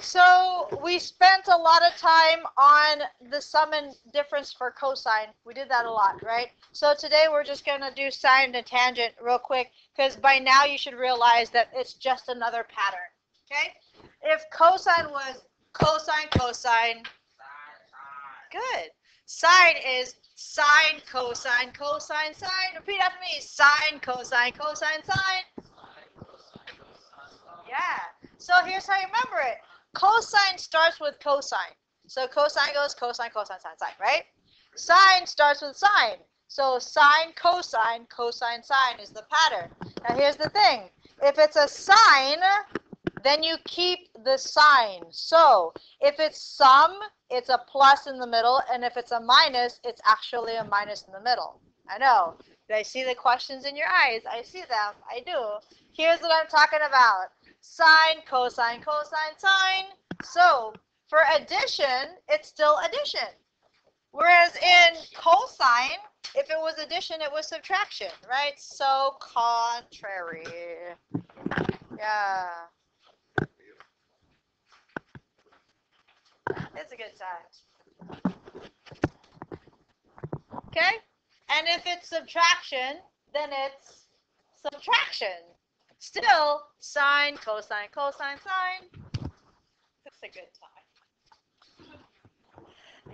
So we spent a lot of time on the sum and difference for cosine. We did that a lot, right? So today we're just going to do sine and tangent real quick, because by now you should realize that it's just another pattern, okay? If cosine was cosine, cosine, good. Sine is sine, cosine, cosine, sine. Repeat after me. Sine, cosine, cosine, sine. Yeah. So here's how you remember it. Cosine starts with cosine. So cosine goes cosine, cosine, sine, sine, right? Sine starts with sine. So sine, cosine, cosine, sine is the pattern. Now here's the thing. If it's a sine, then you keep the sign. So if it's sum, it's a plus in the middle, and if it's a minus, it's actually a minus in the middle. I know. I see the questions in your eyes. I see them. I do. Here's what I'm talking about. Sine, cosine, cosine, sine. So for addition, it's still addition. Whereas in cosine, if it was addition, it was subtraction, right? So contrary. Yeah. It's a good time. Okay? And if it's subtraction, then it's subtraction. Still, sine, cosine, cosine, sine. It's a good time.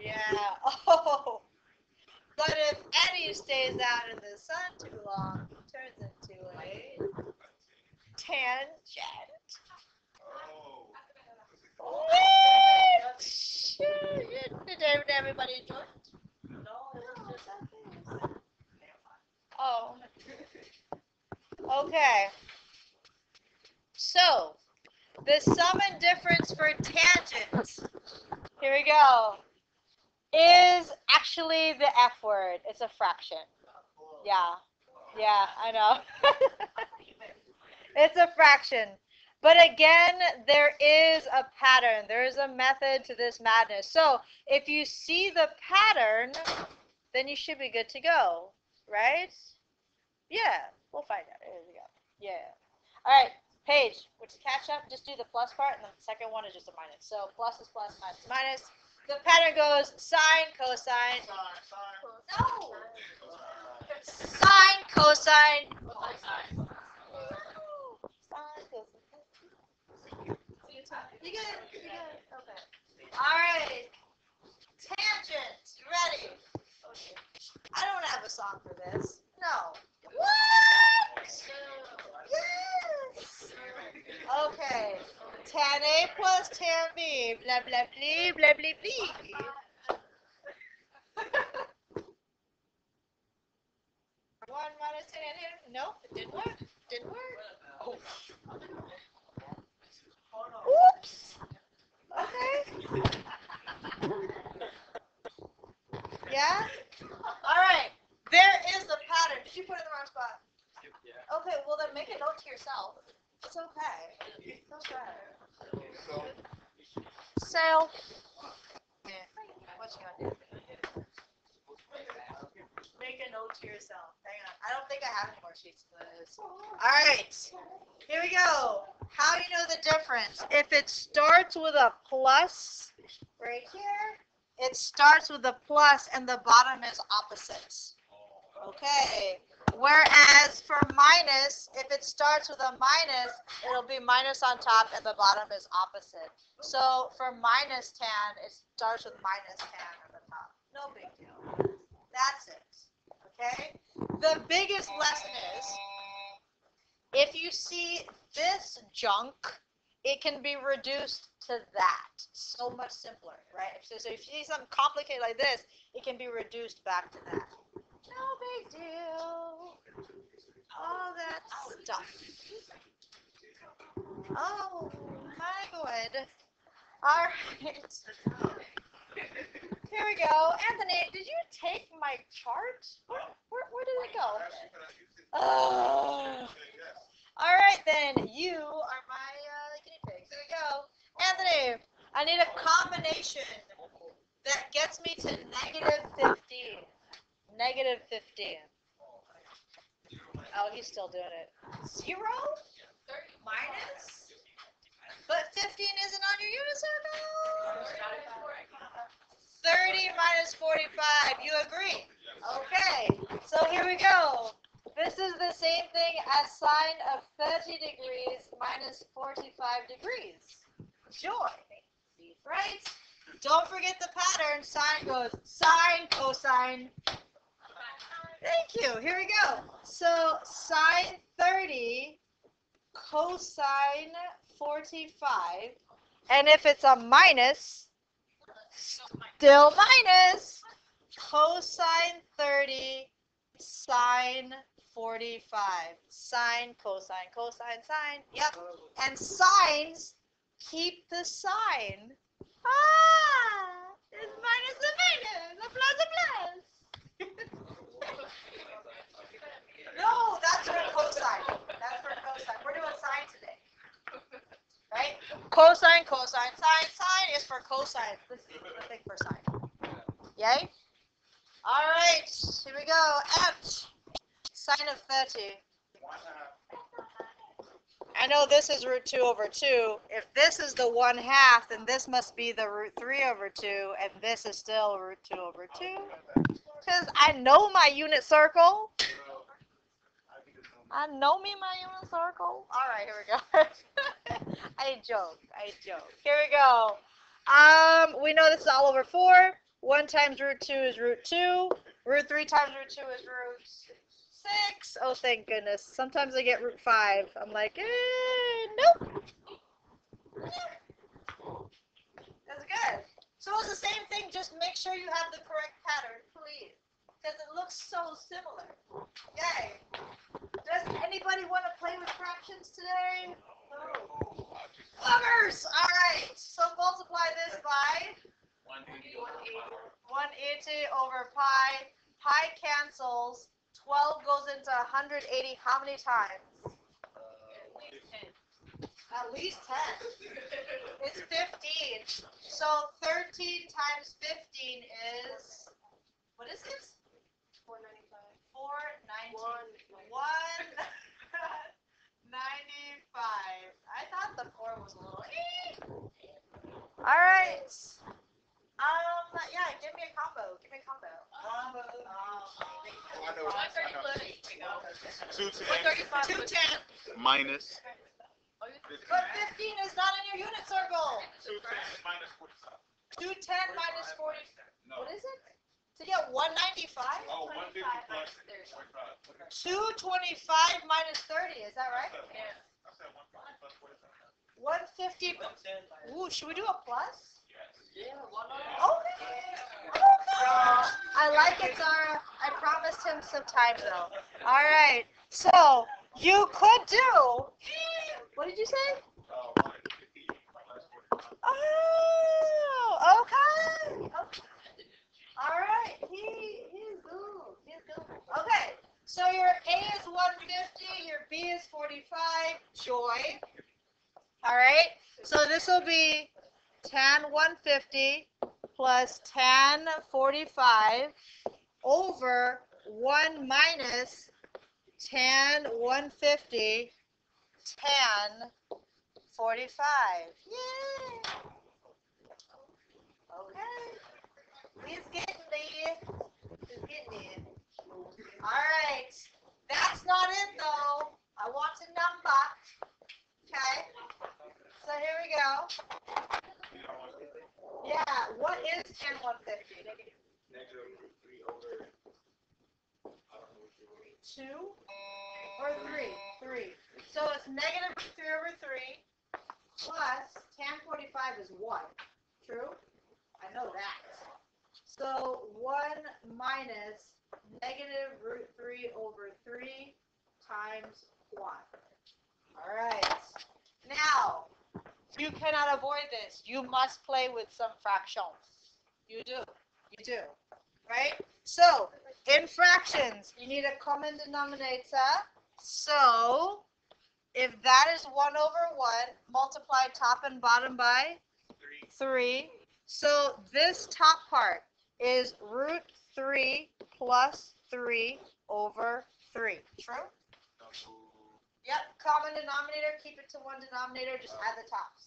Yeah. Oh. But if Eddie stays out in the sun too long, he turns into a tangent. Did everybody enjoy it? No. Oh. Okay. So, the sum and difference for tangents, here we go, is actually the F word. It's a fraction. Yeah. Yeah, I know. It's a fraction. But again, there is a pattern. There is a method to this madness. So if you see the pattern, then you should be good to go, right? Yeah, we'll find out. Here we go. Yeah. All right, Paige, would you catch up? Just do the plus part, and the second one is just a minus. So plus is plus, minus is minus. The pattern goes sine, cosine. No. Sine, cosine. You good? You good? Okay. All right. Tangent. You ready? Okay. I don't have a song for this. No. What? Yes. Okay. Tan A plus tan B. Blah, blah, blah, blah, blah, blah. One minus tan here. Nope, it didn't work. Didn't work. Oh. Oops. Okay. Yeah? All right. There is a pattern. Did you put it in the wrong spot? Yeah. Okay, well then make a note to yourself. It's okay. It's okay. Self. What you gonna do? Make a note to yourself. Hang on. I don't think I have any more sheets for this. All right. Here we go. How do you know the difference? If it starts with a plus right here, it starts with a plus and the bottom is opposites. Okay. Whereas for minus, if it starts with a minus, it'll be minus on top and the bottom is opposite. So for minus tan, it starts with minus tan at the top. No big deal. That's it. Okay? The biggest lesson is, if you see this junk, it can be reduced to that. So much simpler, right? So if you see something complicated like this, it can be reduced back to that. No big deal. All that stuff. Oh, my God. All right. Here we go. Anthony, did you take my chart? Where did it go? Oh. All right, then. You are my guinea pigs. Here we go. Anthony, I need a combination that gets me to negative 15. Negative 15. Oh, he's still doing it. 0? Minus? But 15 15 isn't on your unit circle? 30 minus 45. You agree? Okay. So here we go. This is the same thing as sine of 30 degrees minus 45 degrees. Joy. Right? Don't forget the pattern. Sine goes sine, cosine. Thank you. Here we go. So sine 30, cosine 45. And if it's a minus, still minus. Cosine 30, sine 45. Sine, cosine, cosine, sine. Yep. And sines keep the sign. Ah! It's minus a minus. A plus a plus. No, that's for cosine. That's for cosine. We're doing sine today. Right? Cosine, cosine, sine. Sine is for cosine. This is the thing for sine. Yay? All right. Here we go. F. Sine of 30. I know this is root 2 over 2. If this is the 1/2, then this must be the root 3 over 2, and this is still root 2 over 2. Because I know my unit circle. I know me my unit circle. All right, here we go. I joke. Here we go. We know this is all over 4. 1 times root 2 is root 2. Root 3 times root 2 is root 6. Oh, thank goodness. Sometimes I get root 5. I'm like, nope. That's good. So it's the same thing. Just make sure you have the correct pattern, please. Because it looks so similar. Yay. Does anybody want to play with fractions today? No. Buggers! All right. So multiply this by 180 over pi. Pi cancels. 12 goes into 180 how many times? At least 10. It's 15. So 13 times 15 is, what is this? 495. 195. I thought the 4 was a little. All right. Yeah, give me a combo. 210 minus. But 15 is not in your unit circle. 210 minus 40. What is it? To get 195? Oh, 150 plus 225 minus 30. Is that right? Yeah. I said 150 plus 150. Ooh, should we do a plus? Yes. Okay. I like it, Zara. I promised him some time though. All right. So you could do. What did you say? Oh, okay. All right. He's good. Okay. So your A is 150. Your B is 45. Joy. All right. So this will be tan 150 plus tan 45 over 1 minus tan 150 tan 45. Yay! Okay. He's getting there. All right. That's not it though. I want a number. Okay. So here we go. Yeah. What is tan 150? Negative root 3 over, I don't know what you were. 2 or 3? 3. So it's negative 3 over 3 plus tan 45 is 1. True? I know that. So 1 minus negative root 3 over 3 times 1. All right. Now, you cannot avoid this. You must play with some fractions. You do. Right? So, in fractions, you need a common denominator. So, if that is 1 over 1, multiply top and bottom by 3. So, this top part is root 3 plus 3 over 3. True? Yep. Common denominator, keep it to one denominator, just add the tops.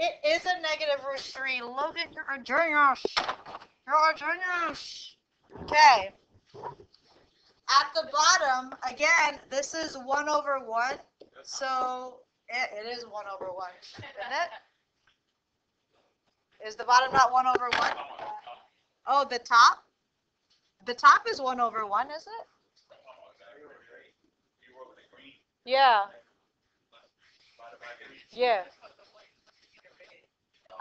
It is a negative root 3. Logan, you're a genius. You're a genius. Okay. At the bottom, again, this is 1 over 1. So it is 1 over 1. Isn't it? Is the bottom not 1 over 1? Oh, the top? The top is 1 over 1, is it? Yeah. Yeah.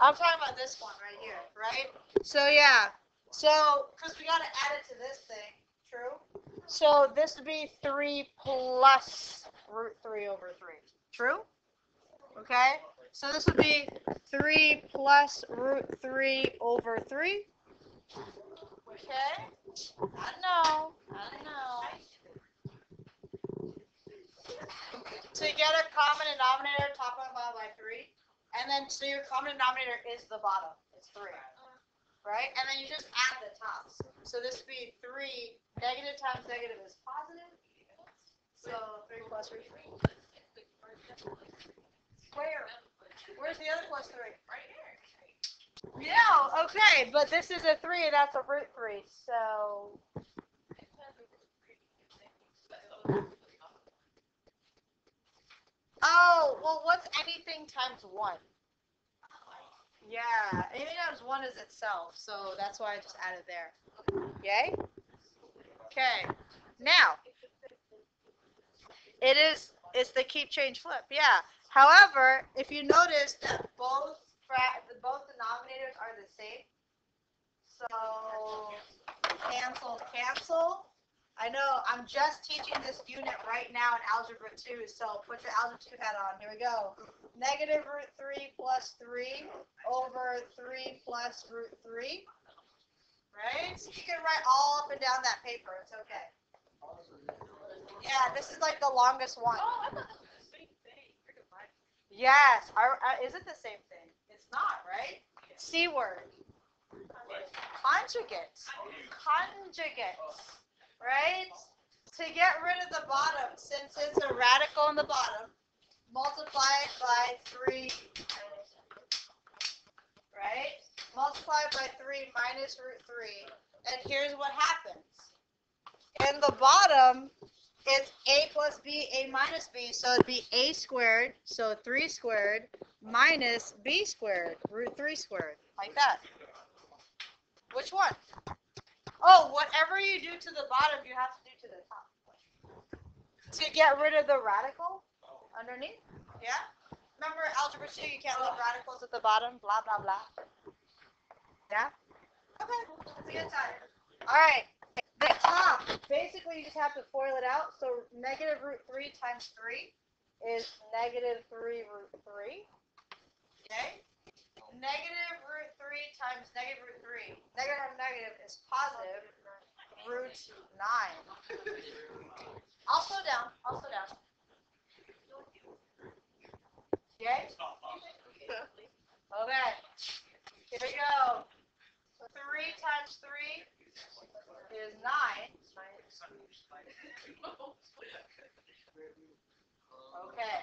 I'm talking about this one right here, right? So yeah. So, because we got to add it to this thing. True? So this would be 3 plus root 3 over 3. True? Okay? So this would be 3 plus root 3 over 3. Okay? I know. To get a common denominator, top and bottom by 3. And then, so your common denominator is the bottom. It's 3. Right? And then you just add the tops. So this would be 3. Negative times negative is positive. So 3 plus root 3. Where? Where's the other plus 3? Right here. Yeah, okay, but this is a 3 and that's a root 3, so. Oh, well, what's anything times 1? Yeah, anything times 1 is itself, so that's why I just added there. Yay? Okay, now, it's the keep, change, flip, yeah. However, if you notice that both denominators are the same, so cancel. I know, I'm just teaching this unit right now in Algebra 2, so put your Algebra 2 hat on. Here we go. Negative root 3 plus 3 over 3 plus root 3. Right? So you can write all up and down that paper. It's okay. Yeah, this is like the longest one. Oh, I thought this was the same thing. Yes. Is it the same thing? It's not, right? C word. Conjugates. Right? To get rid of the bottom, since it's a radical in the bottom, multiply it by 3. Right? Multiply it by 3 minus root 3. And here's what happens. In the bottom, it's a plus b, a minus b, so it'd be a squared, so 3 squared, minus b squared, root 3 squared, like that. Which one? Oh, whatever you do to the bottom, you have to do to the top. To get rid of the radical underneath? Yeah? Remember Algebra 2, you can't leave radicals at the bottom, blah, blah, blah. Yeah? Okay, that's a good time. All right. The top, basically you just have to FOIL it out. So negative root 3 times 3 is negative 3 root 3. Okay? Negative root 3 times negative root 3. Negative times negative is positive root 9. I'll slow down. Okay? Okay. Here we go. 3 times 3 is 9. Okay.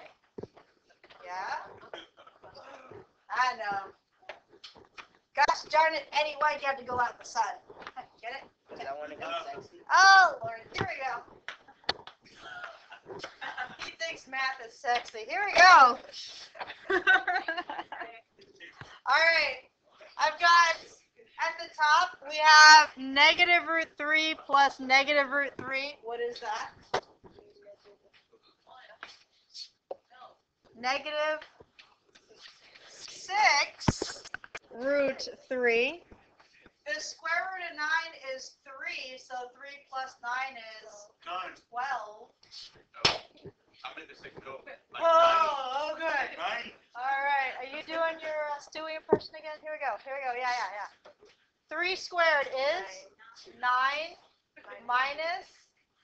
Yeah? I know. Gosh darn it, Eddie, why'd you have to go out in the sun? Get it? Because I want to go sexy. Oh, Lord. Here we go. He thinks math is sexy. Here we go. All right. I've got, at the top, we have negative root 3 plus negative root 3. What is that? Negative 6 root 3. The square root of 9 is 3, so 3 plus 9 is 12. I meant to say no. Oh, okay. 9. All right. Are you doing your Stewie impression again? Here we go. Yeah. 3 squared is 9 minus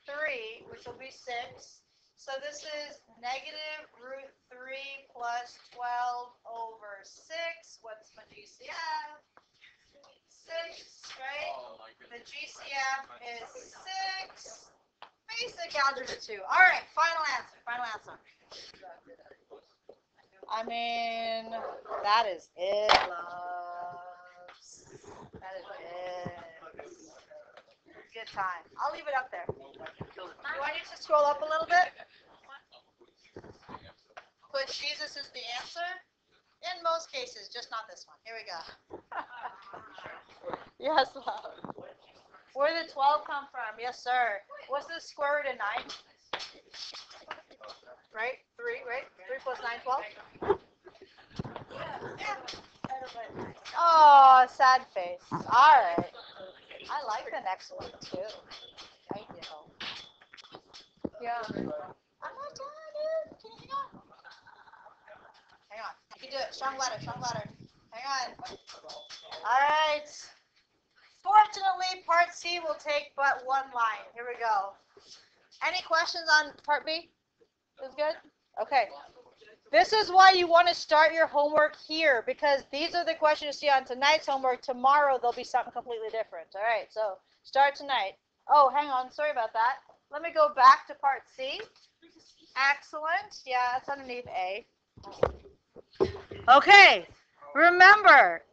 3, which will be 6. So this is negative root 3 plus 12 over 6. What's my GCF? 6, right? The GCF is 6. Basic algebra 2. All right, final answer. I mean, that is it, loves. That is it. Good time. I'll leave it up there. Do I need to scroll up a little bit? Put Jesus is the answer? In most cases, just not this one. Here we go. Yes, love. Where did 12 come from? Yes, sir. What's the square root of 9? Right? 3, right? 3 plus 9, 12? Yeah. Oh, sad face. All right. I like the next one, too. I do. Yeah. I'm not done, dude. Can you hang on? Hang on. You can do it. Strong ladder, strong ladder. Hang on. All right. Fortunately, part C will take but one line. Here we go. Any questions on part B? Is good? Okay. This is why you want to start your homework here, because these are the questions you see on tonight's homework. Tomorrow, there'll be something completely different. All right, so start tonight. Oh, hang on. Sorry about that. Let me go back to part C. Excellent. Yeah, it's underneath A. Okay. Remember,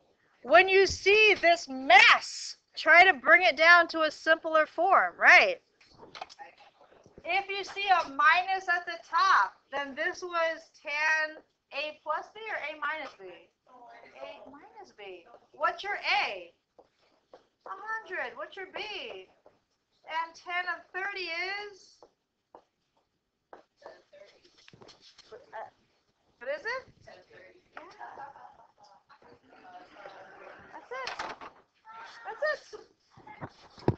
when you see this mess, try to bring it down to a simpler form, right? If you see a minus at the top, then this was tan A plus B or A minus B? A minus B. What's your A? 100. What's your B? And 10 of 30 is? What is it? That's it. That's it.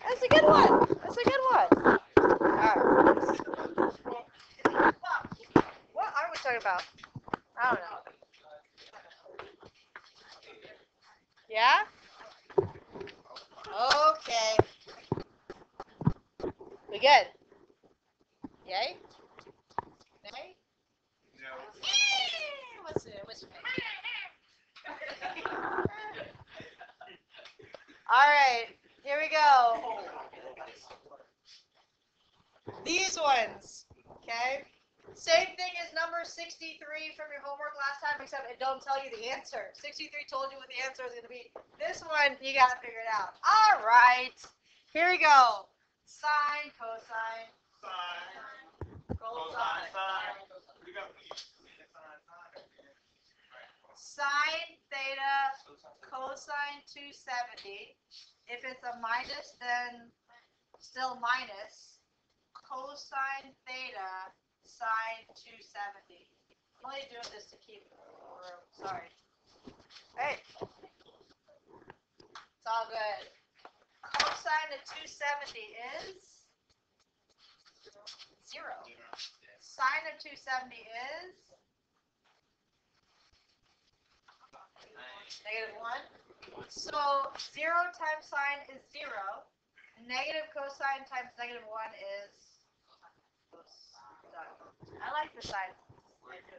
That's a good one. That's a good one. All right. What are we talking about? I don't know. Yeah? Okay. We good? Yay? Nay? No. What's it? What's your name? All right. Here we go. These ones. Okay? Same thing as number 63 from your homework last time, except it don't tell you the answer. 63 told you what the answer is going to be. This one, you got to figure it out. All right. Here we go. Sine, cosine. Sine. Cosine. Sine. Sine theta, cosine 270. If it's a minus, then still minus. Cosine theta, sine 270. I'm only doing this to keep room. Sorry. Hey. It's all good. Cosine of 270 is 0. Sine of 270 is -1. So 0 times sine is 0. Negative cosine times -1 is... I like the sine. I do.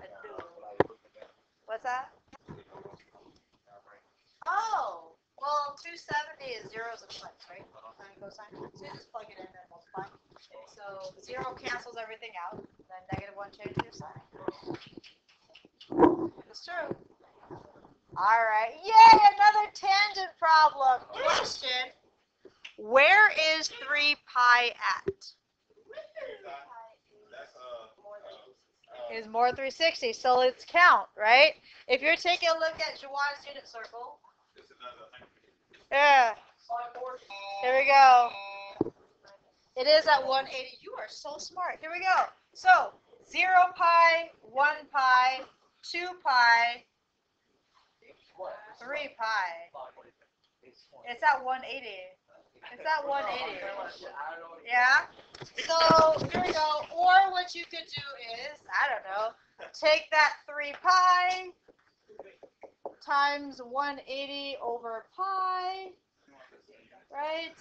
I do. What's that? Oh! Well, 270 is zeros and ones, right? Sine, cosine. So you just plug it in and multiply. So 0 cancels everything out. Then -1 changes your sign. It's true. All right. Yay! Another tangent problem. Question. Where is 3 pi at? Is more 360. So let's count, right? If you're taking a look at Jawan's unit circle. Yeah. Here we go. It is at 180. You are so smart. Here we go. So 0 pi, 1 pi, 2 pi, 3 pi. It's at 180. It's at 180. Yeah? So, here we go. Or what you could do is, I don't know, take that 3 pi times 180 over pi, right?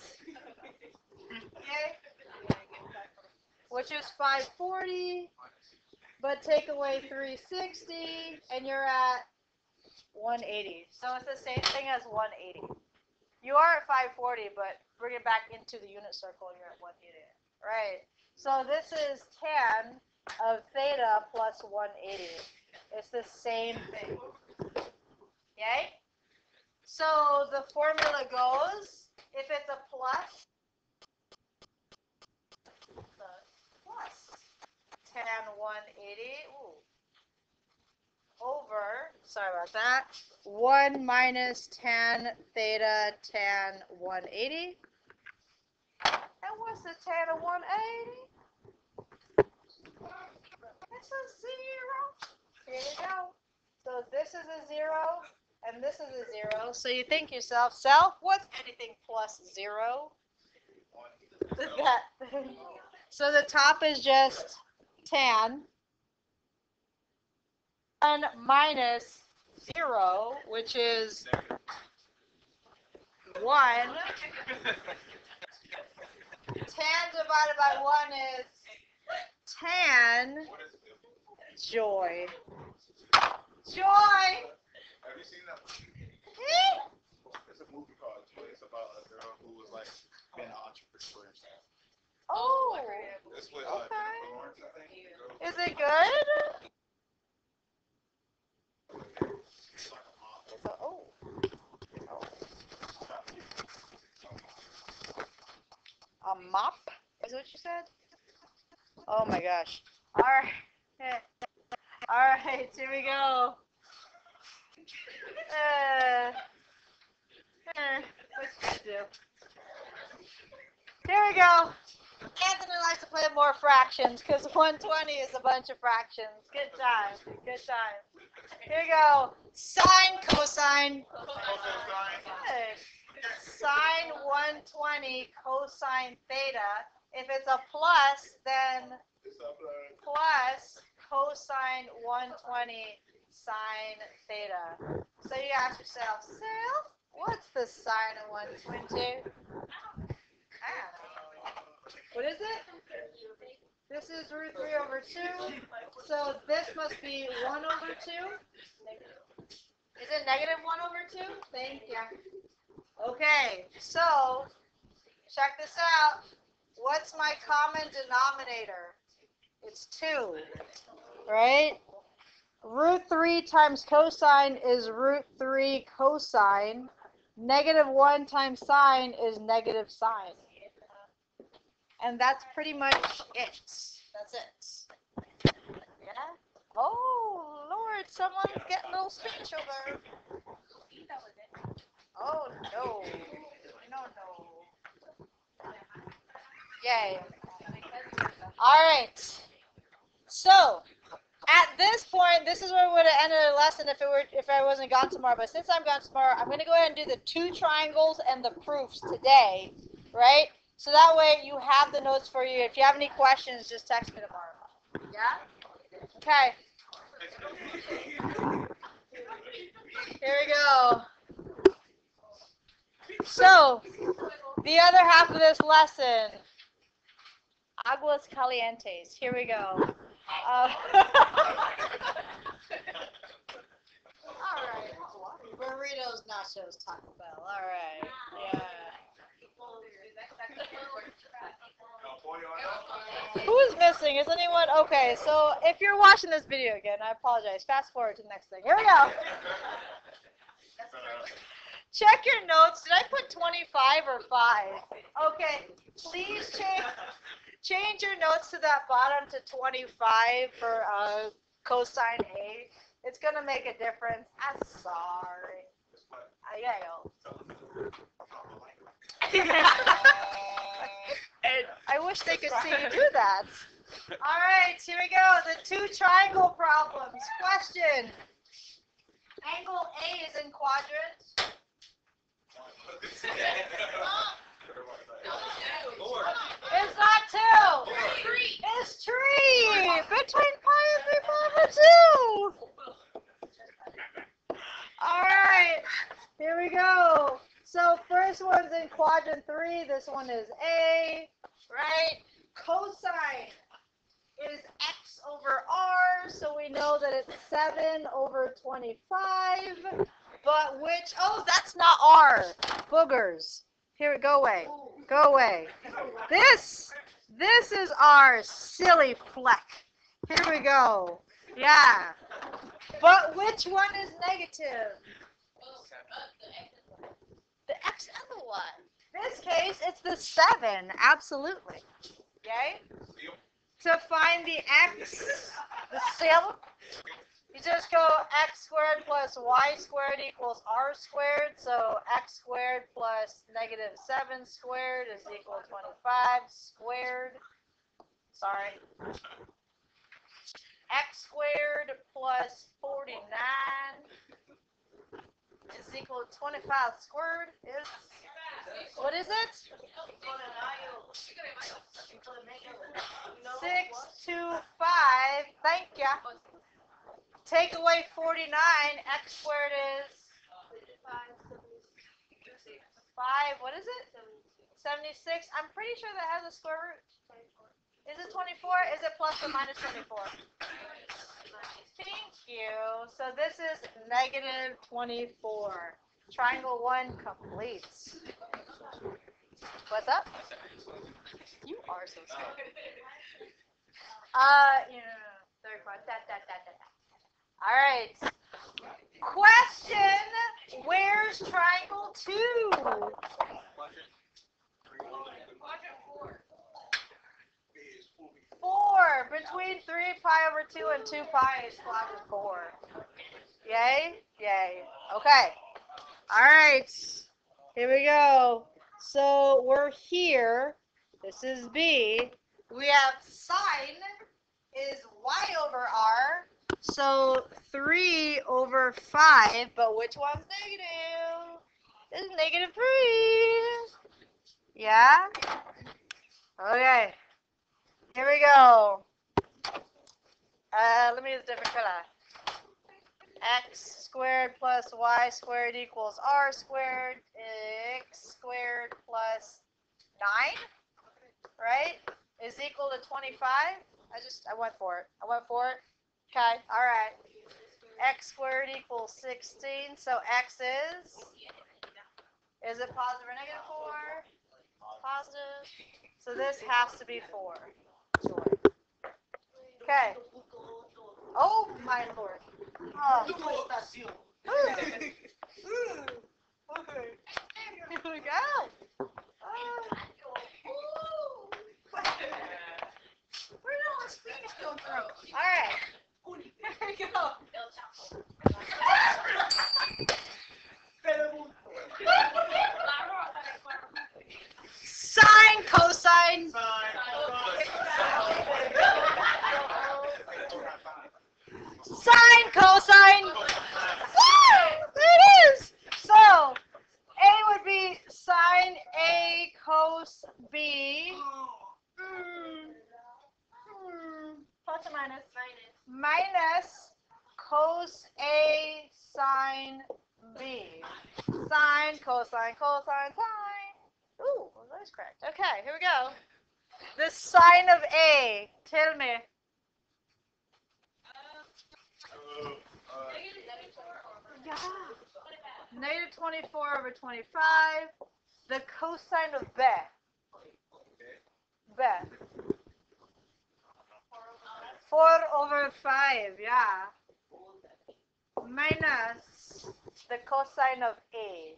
Okay? Which is 540, but take away 360, and you're at 180. So it's the same thing as 180. You are at 540, but bring it back into the unit circle, and you're at 180. Right. So this is tan of theta plus 180. It's the same thing. Okay? So the formula goes, if it's a plus, tan 180, over, sorry about that, 1 minus tan theta tan 180. And what's the tan of 180? It's a 0. Here we go. So this is a 0, and this is a 0. So you think yourself, self, what's anything plus 0? That. So the top is just tan. 1 minus 0, which is 1. Tan divided by 1 is tan joy. Joy! Have you seen that movie? It's a movie called Joy. It's about a girl who was like being an entrepreneur. Oh, It's with okay. Lawrence, I think. Is it good? It's like a mom. Oh. A mop? Is what you said? Oh my gosh. Alright. Alright, here we go. What you do? Here we go. Anthony likes to play more fractions because 120 is a bunch of fractions. Good time. Good time. Here we go. Sine, cosine. Good. Sine 120 cosine theta. If it's a plus, then plus cosine 120 sine theta. So you ask yourself, Sal, what's the sine of 120? I don't know. What is it? This is root 3 over 2. So this must be 1 over 2. Is it negative 1 over 2? Thank you. Okay, so check this out. What's my common denominator? It's 2, right? Root 3 times cosine is root 3 cosine. Negative 1 times sine is negative sine. And that's pretty much it. That's it. Yeah? Oh, Lord, someone's getting a little speech over. Oh, no. No. Yay. All right. So, at this point, this is where we would have ended the lesson if I wasn't gone tomorrow. But since I'm gone tomorrow, I'm going to go ahead and do the 2 triangles and the proofs today, right? So that way you have the notes for you. If you have any questions, just text me tomorrow. Yeah? Okay. Here we go. So, the other half of this lesson, aguas calientes. Here we go. All right. Burritos, nachos, Taco Bell. All right. Yeah. Who is missing? Is anyone? Okay, so if you're watching this video again, I apologize. Fast forward to the next thing. Here we go. Check your notes. Did I put 25 or 5? Okay, please change your notes to that bottom to 25 for cosine A. It's going to make a difference. I'm sorry. I wish they could see you do that. All right, here we go. The 2 triangle problems. Question. Angle A is in quadrant. It's not 2. It's 3. Between pi and 3 pi over 2. All right. Here we go. So first one's in quadrant 3. This one is A, right? Cosine is x over r, so we know that it's 7 over 25. But which, oh, that's not r. Boogers. Here, go away. Go away. This is our silly fleck. Here we go. Yeah. But which one is negative? The x and the y. In this case, it's the 7. Absolutely. Okay? To find the x, the 7, you just go x squared plus y squared equals r squared. So x squared plus negative 7 squared is equal to 25 squared. Sorry. X squared plus 49 is equal to 25 squared is, what is it? 625, thank ya. Take away 49, x squared is 5, what is it? 76. I'm pretty sure that has a square root. Is it 24? Is it plus or minus 24? Thank you. So this is negative 24. Triangle 1 completes. What's up? You are so stupid. Third part. All right. Question: where's triangle 2? Four. Between 3 pi over 2 and 2 pi is quadrant 4. Yay? Yay. Okay. All right. Here we go. So we're here. This is B. We have sine is y over r. So 3 over 5. But which one's negative? This is negative 3. Yeah? Okay. Here we go. Let me use a different color. X squared plus y squared equals r squared. X squared plus 9, right, is equal to 25. I went for it. Okay, all right. X squared equals 16. So x is it positive or negative 4? Positive. So this has to be 4. Sure. Okay. Oh, my Lord. Oh. Here we go. Where did all the speed come from? All right. Here we go. Sine, cosine. Sine, cosine. Woo! There it is. So, A would be sine A cos B. Plus or minus? Minus cos A sine B. Sine, cosine, cosine, sine. Ooh, well, that is correct. Okay, here we go. The sine of A. Tell me. Yeah. Negative 24 over 25. The cosine of B. B. 4 over 5, yeah. Minus the cosine of A.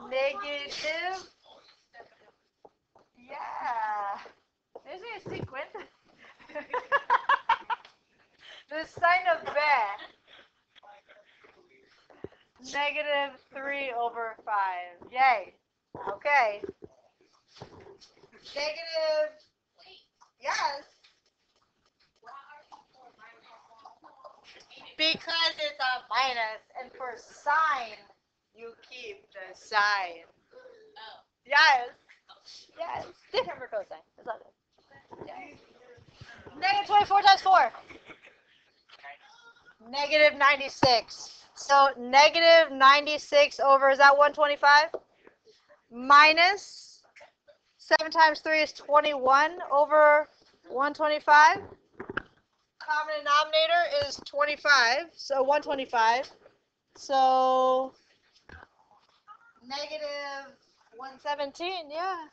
Negative. Yeah. Is it a sequence? The sine of B. Negative 3 over 5. Yay. Okay. Negative. Yes. Because it's a minus. And for sine, you keep the sign. Yes. Yes. Different for cosine. It's all good. Yes. Negative 24 times 4. Negative 96. So negative 96 over, is that 125? Minus 7 times 3 is 21 over 125. Common denominator is 25, so 125. So negative 117, yeah.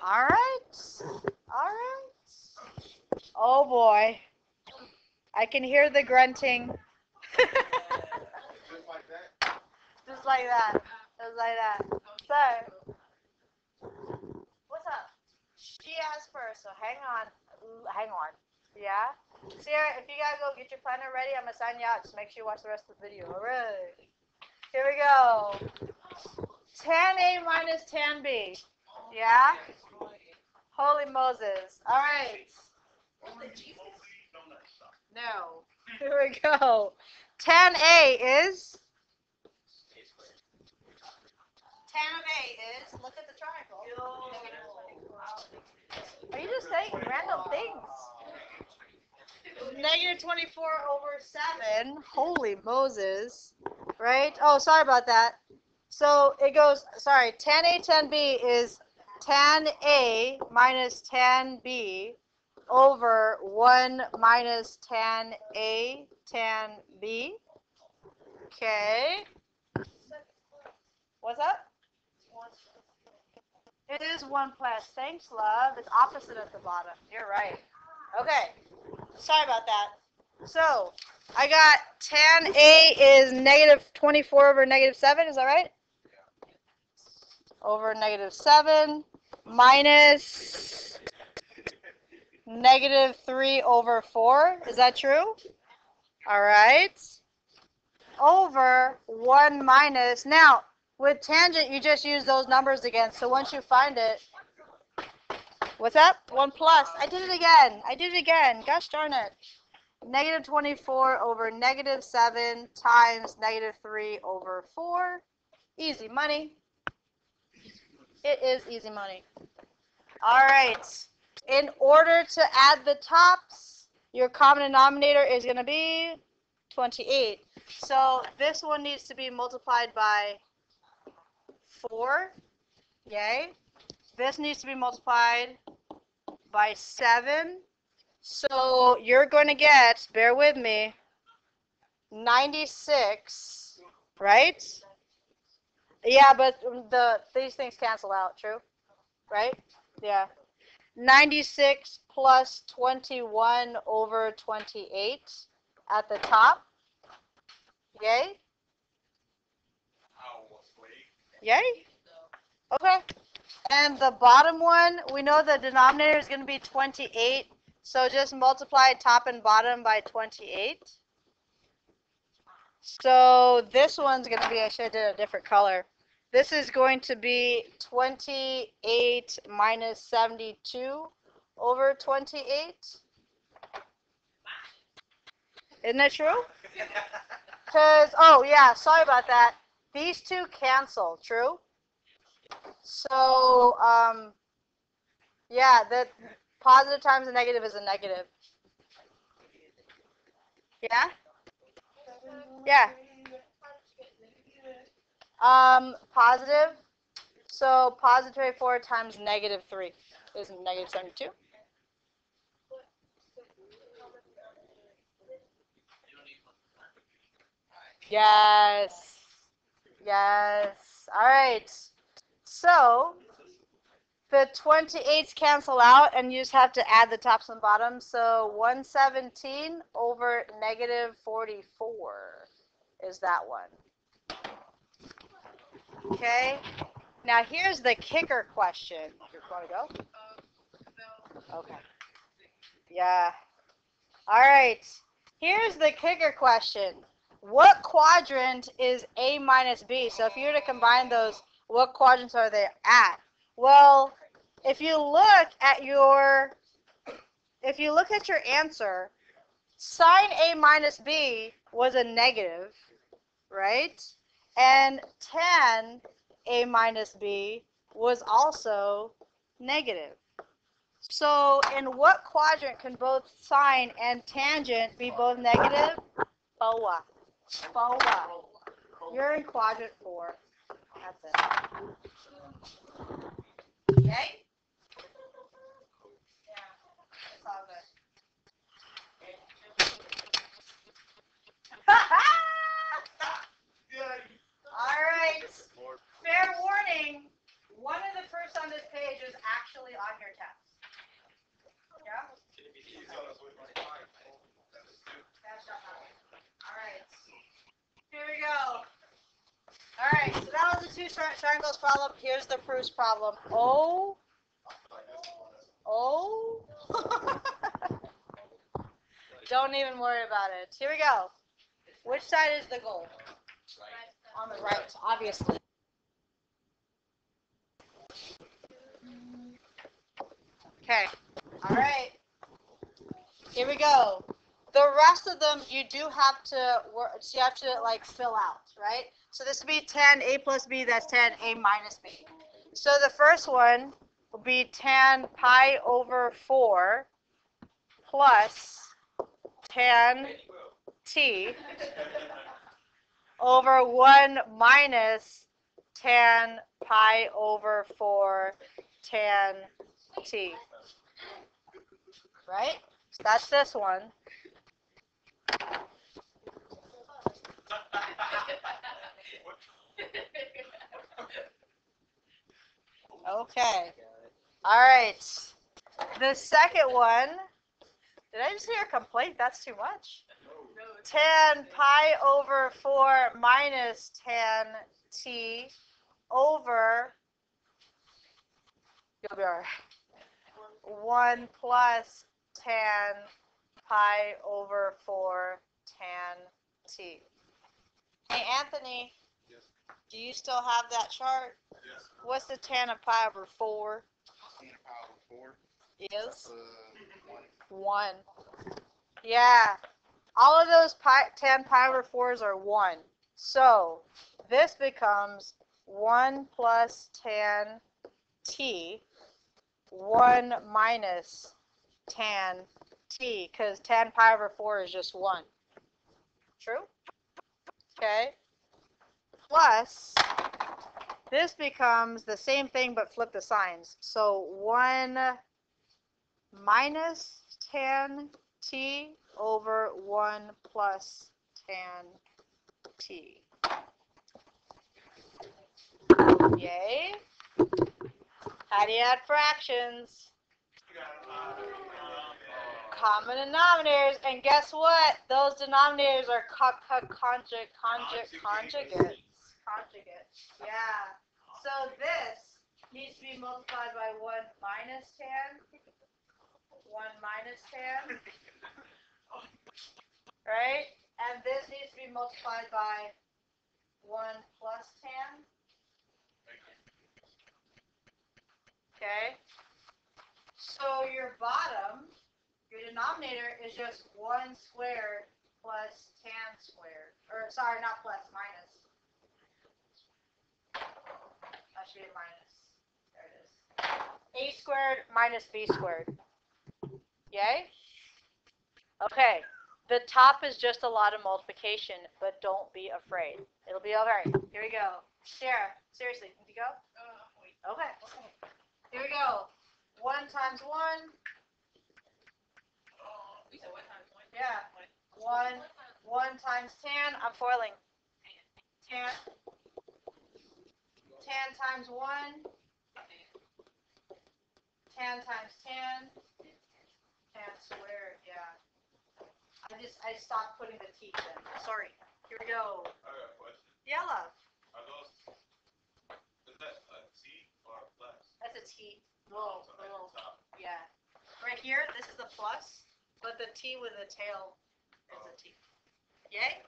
All right. All right. Oh boy. I can hear the grunting. Just like that. Just like that. Just like that. So, what's up? She asked first, so hang on. Hang on. Yeah? Sierra, if you gotta go get your planner ready, I'm gonna sign you out. Just make sure you watch the rest of the video. Alright. Here we go. Tan A minus tan B. Yeah? Holy Moses. Alright. No. Here we go. Tan A is? Tan of A is, look at the triangle. Are you just saying random things? Negative 24 over 7. Holy Moses. Right? Oh, sorry about that. So it goes, sorry, tan A, tan B is tan A minus tan B over 1 minus tan A, tan B. Okay. What's up? It is 1 plus. Thanks, love. It's opposite at the bottom. You're right. Okay. Sorry about that. So, I got tan A is negative 24 over negative 7. Is that right? Over negative 7 minus negative 3 over 4. Is that true? All right. Over 1 minus. Now, with tangent, you just use those numbers again. So once you find it, what's up? 1 plus. I did it again. I did it again. Gosh darn it. Negative 24 over negative 7 times negative 3 over 4. Easy money. It is easy money. All right. In order to add the tops, your common denominator is going to be 28. So this one needs to be multiplied by 4. Yay. This needs to be multiplied by 7. So you're going to get, bear with me, 96, right? Yeah, but these things cancel out, true? Right? Yeah. 96 plus 21 over 28 at the top. Yay? Yay? Okay. And the bottom one, we know the denominator is going to be 28. So just multiply top and bottom by 28. So this one's going to be, I should have did a different color. This is going to be 28 minus 72 over 28. Isn't that true? Because, oh yeah, sorry about that. These two cancel, true? So, yeah, the positive times a negative is a negative. Yeah? Yeah. Positive. So positive 24 times negative 3 is negative 72. Yes. Yes. All right. So the 28s cancel out, and you just have to add the tops and bottoms. So 117 over negative 44 is that one. Okay. Now here's the kicker question. You want to go? No. Okay. Yeah. All right. Here's the kicker question. What quadrant is A minus B? So if you were to combine those, what quadrants are they at? Well, if you look at your answer, sine A minus B was a negative, right? And tan A minus B was also negative. So in what quadrant can both sine and tangent be both negative? BOA. BOA. You're in quadrant 4. That's it. Okay? Yeah, it's all good. All right. Fair warning. One of the first on this page is actually Alright. Here we go. Alright, so that was the two triangles problem. Here's the proofs problem. Oh. Don't even worry about it. Here we go. Which side is the goal? On the right, obviously. Okay. All right. Here we go. The rest of them you do have to work. So you have to like fill out, right? So this would be 10 a plus b. That's 10 a minus b. So the first one will be tan pi over 4 plus tan t over 1 minus tan pi over 4 tan t. Right? So that's this one. Okay. All right. The second one. Did I just hear a complaint? That's too much. Tan pi over 4 minus tan t over, you'll be all right, 1 plus tan pi over 4 tan t. Hey, Anthony, Yes. do you still have that chart? Yes. What's the tan of pi over 4? Tan pi over 4 Is? 1. 1. Yeah. All of those tan pi over 4s are 1. So this becomes 1 plus tan t, 1 minus tan t, because tan pi over 4 is just 1. True? Okay. Plus, this becomes the same thing but flip the signs. So 1 minus tan t over 1 plus tan t. Yay. How do you add fractions? Common denominators. And guess what? Those denominators are conjugates. Yeah. So this needs to be multiplied by 1 minus tan. 1 minus tan. Right? And this needs to be multiplied by 1 plus tan. Okay? So your bottom, your denominator is just 1 squared plus tan squared. Or, sorry, not plus, minus. That should be minus. There it is. A squared minus b squared. Yay? Okay. The top is just a lot of multiplication, but don't be afraid. It'll be all right. Here we go. Sarah, seriously, can you go? Okay. Here we go. 1 times 1. Yeah. 1 times tan. I'm foiling. Tan. Tan times 1. Tan times tan. Tan squared. Yeah. I stopped putting the teeth in. Sorry. Here we go. I got a question. Yeah, love. Are those, is that a T or a plus? That's a T. Little. So like the top. Yeah. Right here, this is the plus, but the T with the tail is a T. Yay?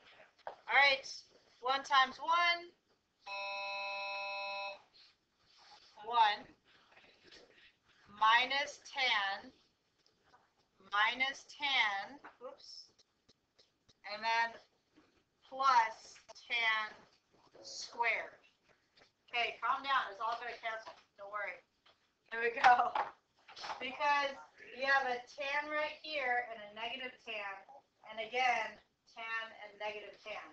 All right. 1 times 1. 1 minus tan. Minus tan. Oops. And then plus tan squared. Okay, calm down. It's all going to cancel. Don't worry. There we go. Because you have a tan right here and a negative tan. And again, tan and negative tan.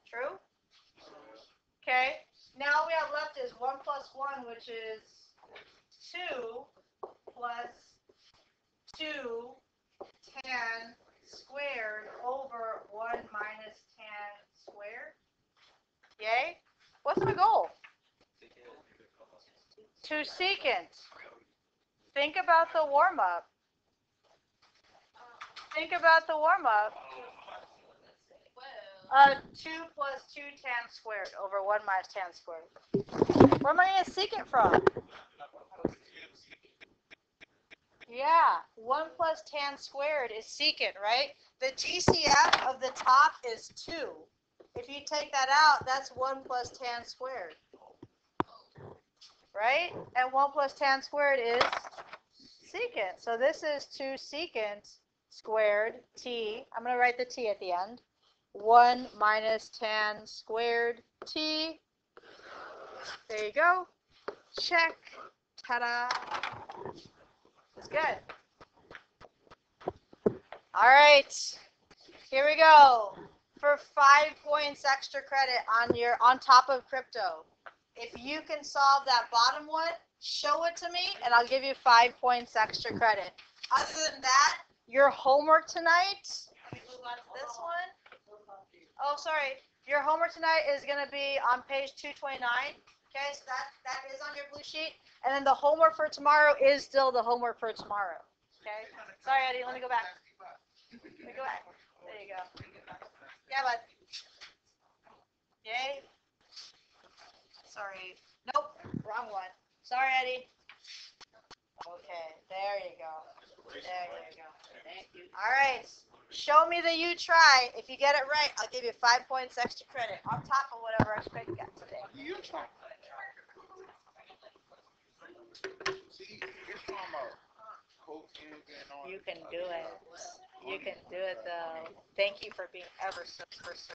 True? Okay. Now we have left is 1 plus 1, which is 2 plus 2 tan squared over 1 minus tan squared. Yay? What's my goal? To secant. Think about the warm-up. Think about the warm-up. 2 plus 2 tan squared over 1 minus tan squared. Where am I going to secant from? Yeah, 1 plus tan squared is secant, right? The GCF of the top is 2. If you take that out, that's 1 plus tan squared. Right? And 1 plus tan squared is secant. So this is 2 secant squared t. I'm going to write the t at the end. 1 minus tan squared t. There you go. Check. Ta-da. That's good. All right. Here we go. For 5 points extra credit on top of crypto. If you can solve that bottom one, show it to me, and I'll give you 5 points extra credit. Other than that, your homework tonight, let me move on to this one. Oh, sorry. Your homework tonight is going to be on page 229. Okay, so that is on your blue sheet. And then the homework for tomorrow is still the homework for tomorrow. Okay? Sorry, Eddie. Let me go back. Let me go back. There you go. Yeah, bud. Yay. Sorry. Nope. Wrong one. Sorry, Eddie. Okay. There you go. There you go. Thank you. All right. Show me that you try. If you get it right, I'll give you 5 points extra credit on top of whatever extra you got today. You try. See, it's from You can do it. You can do it, though. Thank you for being ever so